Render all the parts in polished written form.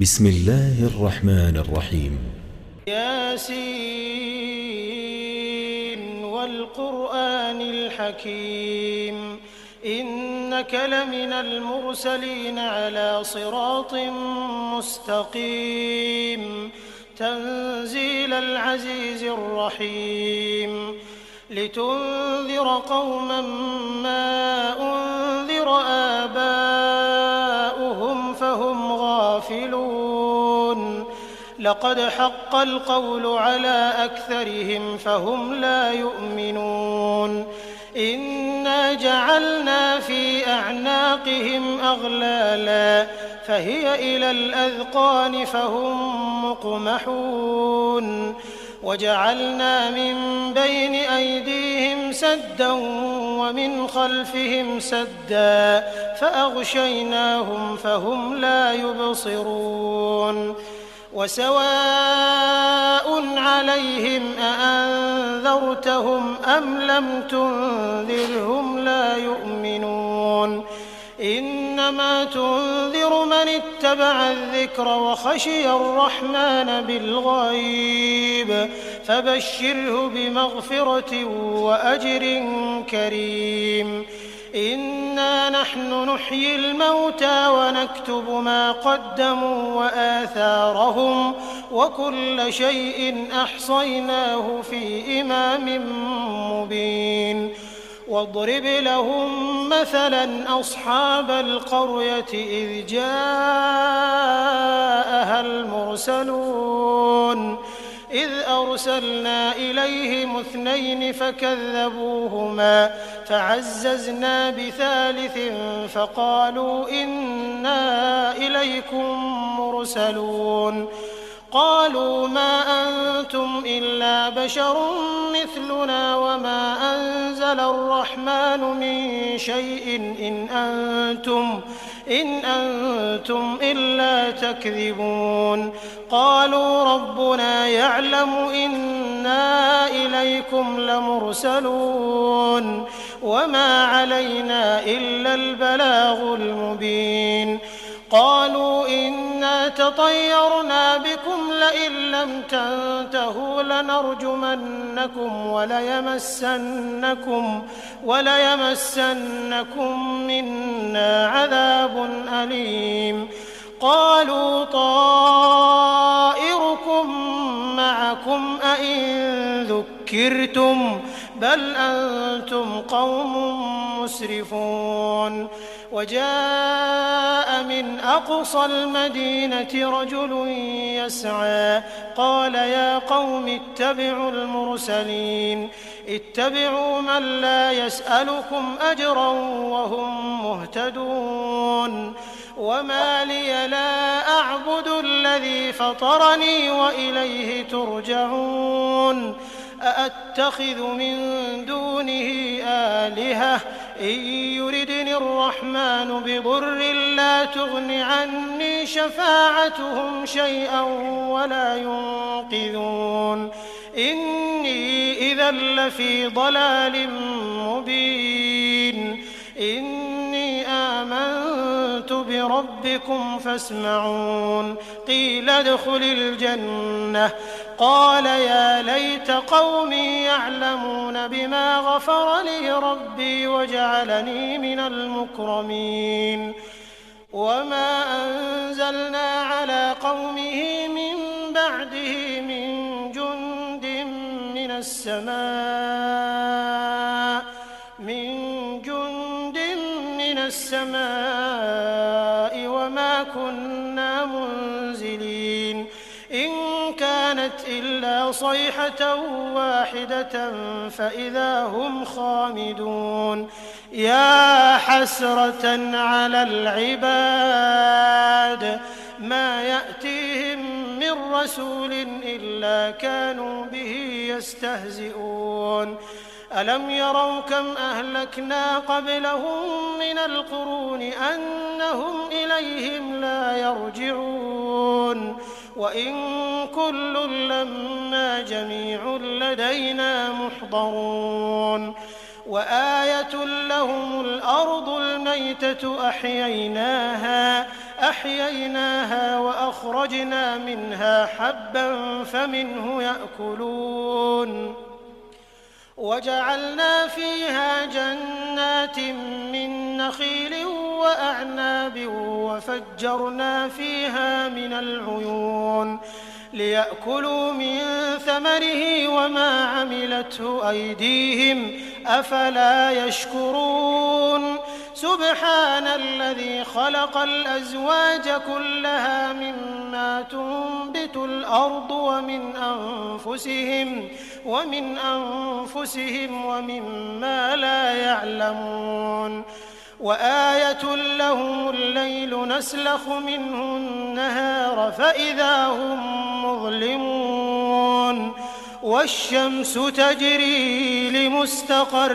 بسم الله الرحمن الرحيم. ياسين والقرآن الحكيم إنك لمن المرسلين على صراط مستقيم تنزيل العزيز الرحيم لتنذر قوما ما أنذر آباؤهم فهم غافلون لقد حق القول على أكثرهم فهم لا يؤمنون إنا جعلنا في أعناقهم أغلالا فهي إلى الأذقان فهم مقمحون وجعلنا من بين أيديهم سدا ومن خلفهم سدا فأغشيناهم فهم لا يبصرون وسواء عليهم أأنذرتهم أم لم تنذرهم لا يؤمنون إنما تنذر من اتبع الذكر وخشي الرحمن بالغيب فبشره بمغفرة وأجر كريم إنا نحن نحيي الموتى ونكتب ما قدموا وآثارهم وكل شيء أحصيناه في إمام مبين واضرب لهم مثلا أصحاب القرية إذ جاءها المرسلون إذ أرسلنا إليهم 2 فكذبوهما فعززنا بثالث فقالوا إنا إليكم مرسلون قالوا ما أنتم إلا بشر مثلنا وما أنزل الرحمن من شيء إن أنتم إلا تكذبون قالوا ربنا يعلم إنا إليكم لمرسلون وما علينا إلا البلاغ المبين قالوا إنا تطيرنا بكم لئن لم تنتهوا لنرجمنكم وليمسنكم منا عذاب أليم قالوا طائركم معكم أئن ذكرتم بل أنتم قوم مسرفون وجاء من أقصى المدينة رجل يسعى قال يا قوم اتبعوا المرسلين اتبعوا من لا يسألكم أجرا وهم مهتدون وما لي لا أعبد الذي فطرني وإليه ترجعون أأتخذ من دونه آلهة إن يردني الرحمن بضر لا تغن عني شفاعتهم شيئا ولا ينقذون إني إذا لفي ضلال مبين إني آمنت بربكم فاسمعون قيل ادخل الجنة قال يا ليت قومي يعلمون بما غفر لي ربي وجعلني من المكرمين وما أنزلنا على قومه من بعده من جند من السماء وما كنا منزلين إن كانت إلا صيحة واحدة فإذا هم خامدون يا حسرة على العباد ما يأتيهم من رسول إلا كانوا به يستهزئون ألم يروا كم أهلكنا قبلهم من القرون أنهم إليهم لا يرجعون وإن كل لما جميع لدينا محضرون وآية لهم الأرض الميتة أحييناها فأحييناها وأخرجنا منها حبا فمنه يأكلون وجعلنا فيها جنات من نخيل وأعناب وفجرنا فيها من العيون ليأكلوا من ثمره وما عملته أيديهم أفلا يشكرون سبحان الذي خلق الأزواج كلها مما تنبت الأرض ومن أنفسهم ومما لا يعلمون وآية لهم الليل نسلخ منه النهار فإذا هم مظلمون والشمس تجري لمستقر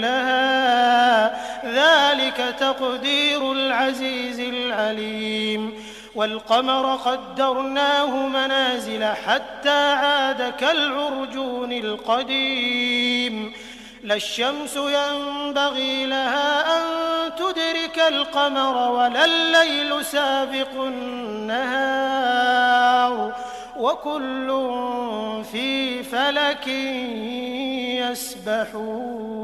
لها ذلك تقدير العزيز العليم والقمر قدرناه منازل حتى عاد كالعرجون القديم لا الشمس ينبغي لها أن تدرك القمر ولا الليل سابق النهار وكل في فلك يسبحون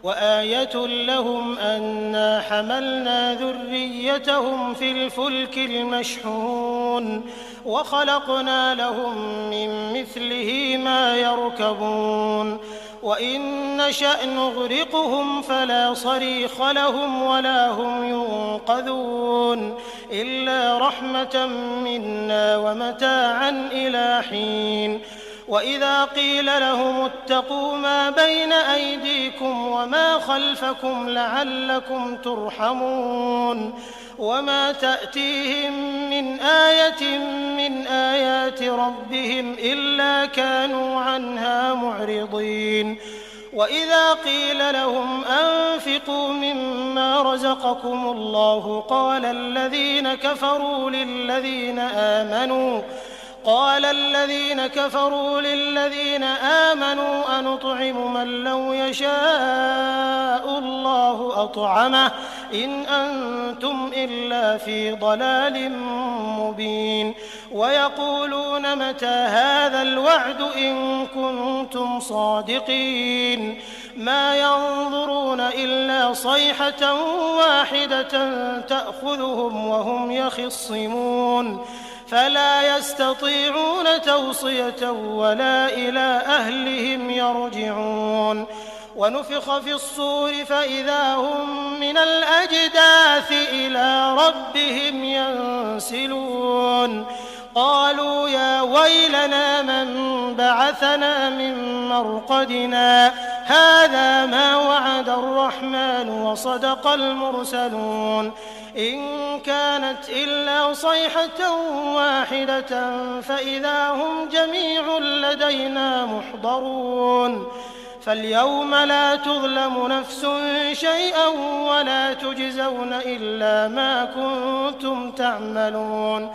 وآية لهم أنا حملنا ذريتهم في الفلك المشحون وخلقنا لهم من مثله ما يركبون وإن نشأ نغرقهم فلا صريخ لهم ولا هم ينقذون إلا رحمة منا ومتاعا إلى حين وإذا قيل لهم اتقوا ما بين أيديكم وما خلفكم لعلكم ترحمون وما تأتيهم من آية من آيات ربهم إلا كانوا عنها معرضين وإذا قيل لهم أنفقوا مما رزقكم الله قال الذين كفروا للذين آمنوا أنطعم من لو يشاء الله أطعمه إن أنتم إلا في ضلال مبين ويقولون متى هذا الوعد إن كنتم صادقين ما ينظرون إلا صيحة واحدة تأخذهم وهم يخصمون فلا يستطيعون توصية ولا إلى أهلهم يرجعون ونفخ في الصور فإذا هم من الأجداث إلى ربهم ينسلون قالوا يا ويلنا من بعثنا من مرقدنا هذا ما وعد الرحمن وصدق المرسلون إن كانت إلا صيحة واحدة فإذا هم جميع لدينا محضرون فاليوم لا تظلم نفس شيئا ولا تجزون إلا ما كنتم تعملون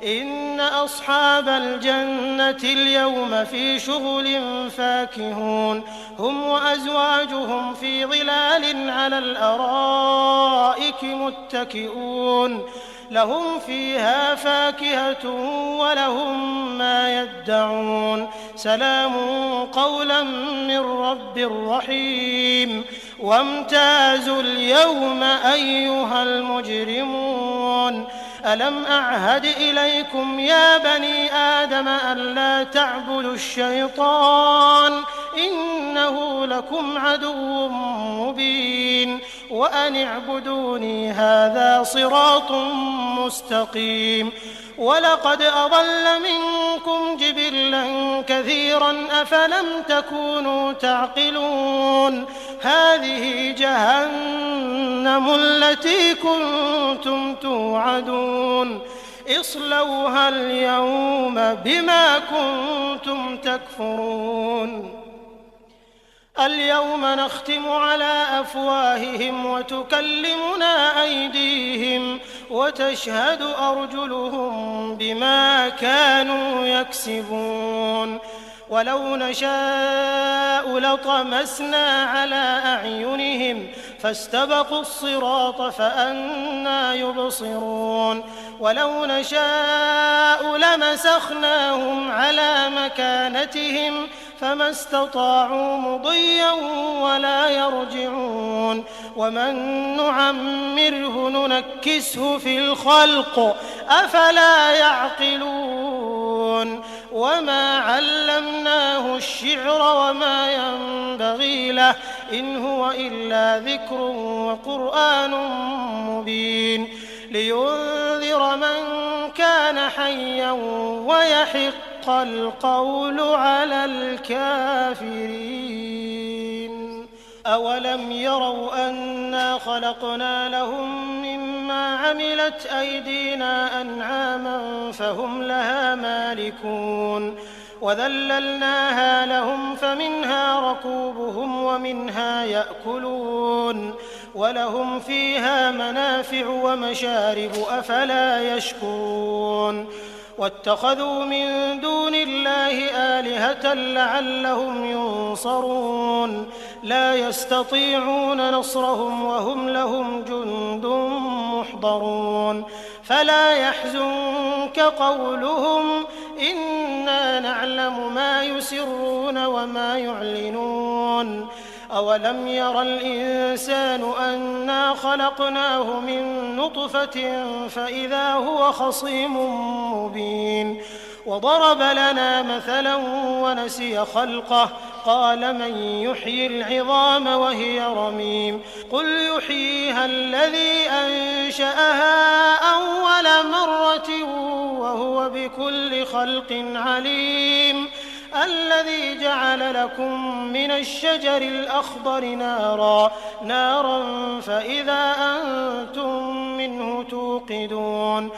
إن أصحاب الجنة اليوم في شغل فاكهون هم وأزواجهم في ظلال على الأرائك متكئون لهم فيها فاكهة ولهم ما يدعون سلام قولا من رب رحيم وامتازوا اليوم أيها المجرمون ألم أعهد إليكم يا بني آدم ألا تعبدوا الشيطان إنه لكم عدو مبين وأن اعبدوني هذا صراط مستقيم ولقد أضل منكم جبلا كثيرا أفلم تكونوا تعقلون هذه جهنم التي كنتم توعدون اصلوها اليوم بما كنتم تكفرون اليوم نختم على أفواههم وتكلمنا أيديهم وتشهد أرجلهم بما كانوا يكسبون ولو نشاء لطمسنا على أعينهم فاستبقوا الصراط فأنى يبصرون ولو نشاء لمسخناهم على مكانتهم فما استطاعوا مضيا ولا يرجعون ومن نعمره ننكسه في الخلق أفلا يعقلون وما علمناه الشعر وما ينبغي له إن هو إلا ذكر وقرآن مبين لينذر من كان حيا ويحق القول على الكافرين أولم يروا أنا خلقنا لهم مما عملت أيدينا أنعاما فهم لها مالكون وذللناها لهم فمنها ركوبهم ومنها يأكلون ولهم فيها منافع ومشارب أفلا يشكرون واتخذوا من دون الله آلهة لعلهم ينصرون لا يستطيعون نصرهم وهم لهم جند محضرون فلا يحزنك قولهم إنا نعلم ما يسرون وما يعلنون أولم ير الإنسان أنا خلقناه من نطفة فإذا هو خصيم مبين وضرب لنا مثلا ونسي خلقه قال من يحيي العظام وهي رميم قل يحييها الذي أنشأها أول مرة وهو بكل خلق عليم الذي جعل لكم من الشجر الأخضر نارا فإذا أنتم منه توقدون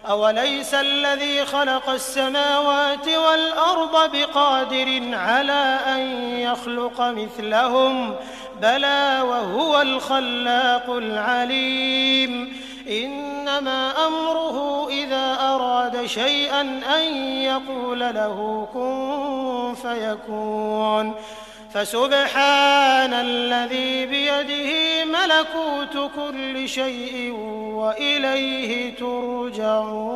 أوليس الذي خلق السماوات والأرض بقادر على أن يخلق مثلهم بلى وهو الخلاق العليم إنما أمره إذا أراد شيئا أن يقول له كن فيكون فسبحان الذي بيده ملكوت كل شيء وإليه ترجعون.